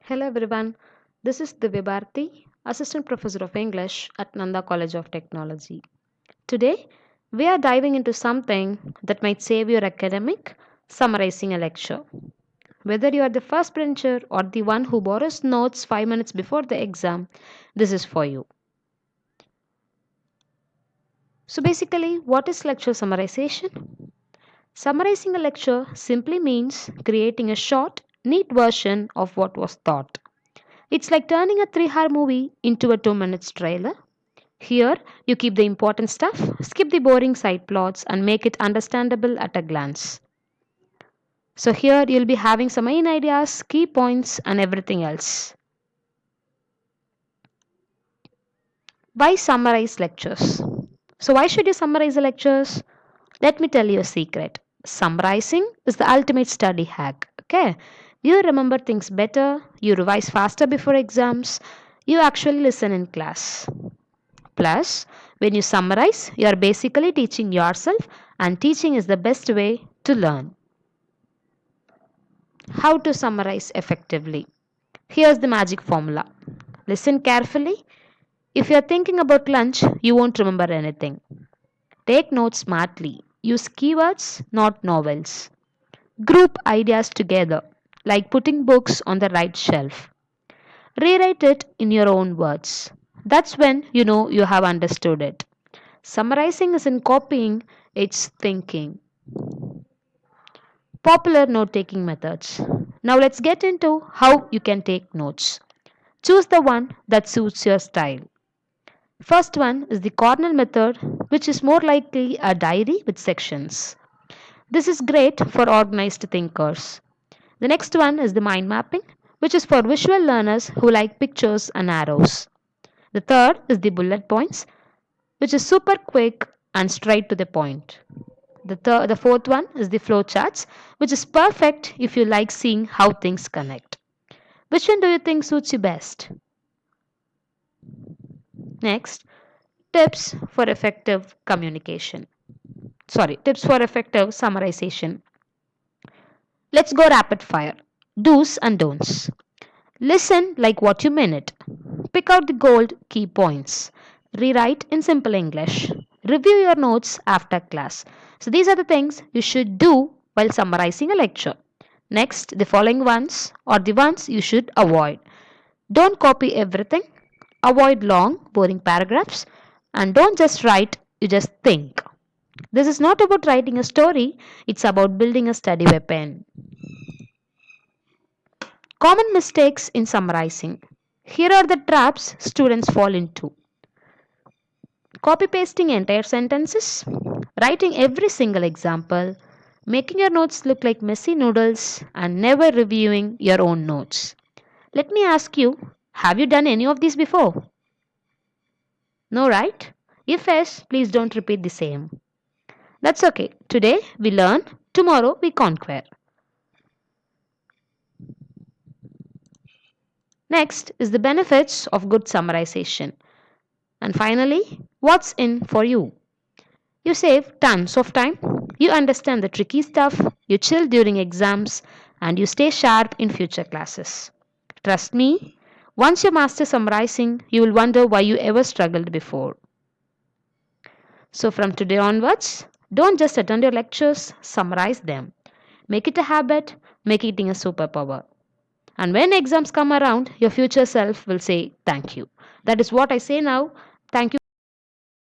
Hello everyone, this is Divya Bharti, Assistant Professor of English at Nanda College of Technology. Today, we are diving into something that might save your academic, summarizing a lecture. Whether you are the first bencher or the one who borrows notes 5 minutes before the exam, this is for you. So basically, what is lecture summarization? Summarizing a lecture simply means creating a short, neat version of what was taught. It's like turning a 3-hour movie into a 2 minutes trailer. Here, you keep the important stuff, skip the boring side plots, and make it understandable at a glance. So, here you'll be having some main ideas, key points, and everything else. Why summarize lectures? So, why should you summarize the lectures? Let me tell you a secret. Summarizing is the ultimate study hack. Okay? You remember things better, you revise faster before exams, you actually listen in class. Plus, when you summarize, you are basically teaching yourself, and teaching is the best way to learn. How to summarize effectively? Here's the magic formula. Listen carefully. If you're thinking about lunch, you won't remember anything. Take notes smartly. Use keywords, not novels. Group ideas together, like putting books on the right shelf. Rewrite it in your own words. That's when you know you have understood it. Summarizing isn't copying, it's thinking. Popular note taking methods. Now let's get into how you can take notes. Choose the one that suits your style. First one is the corner method, which is more likely a diary with sections. This is great for organized thinkers. The next one is the mind mapping, which is for visual learners who like pictures and arrows. The third is the bullet points, which is super quick and straight to the point. The fourth one is the flow charts, which is perfect if you like seeing how things connect. Which one do you think suits you best? Next, tips for effective communication. Tips for effective summarization. Let's go rapid fire. Do's and don'ts. Listen like what you mean it. Pick out the gold key points. Rewrite in simple English. Review your notes after class. So these are the things you should do while summarizing a lecture. Next, the following ones are the ones you should avoid. Don't copy everything. Avoid long, boring paragraphs. And don't just write, you just think. This is not about writing a story, it's about building a study weapon. Common mistakes in summarizing. Here are the traps students fall into. Copy pasting entire sentences, writing every single example, making your notes look like messy noodles, and never reviewing your own notes. Let me ask you, have you done any of these before? No, right? If yes, please don't repeat the same. That's okay. Today we learn, tomorrow we conquer. Next is the benefits of good summarization. And finally, what's in for you? You save tons of time, you understand the tricky stuff, you chill during exams, and you stay sharp in future classes. Trust me, once you master summarizing, you will wonder why you ever struggled before. So, from today onwards, don't just attend your lectures, summarize them. Make it a habit, make it a superpower. And when exams come around, your future self will say thank you. That is what I say now. Thank you.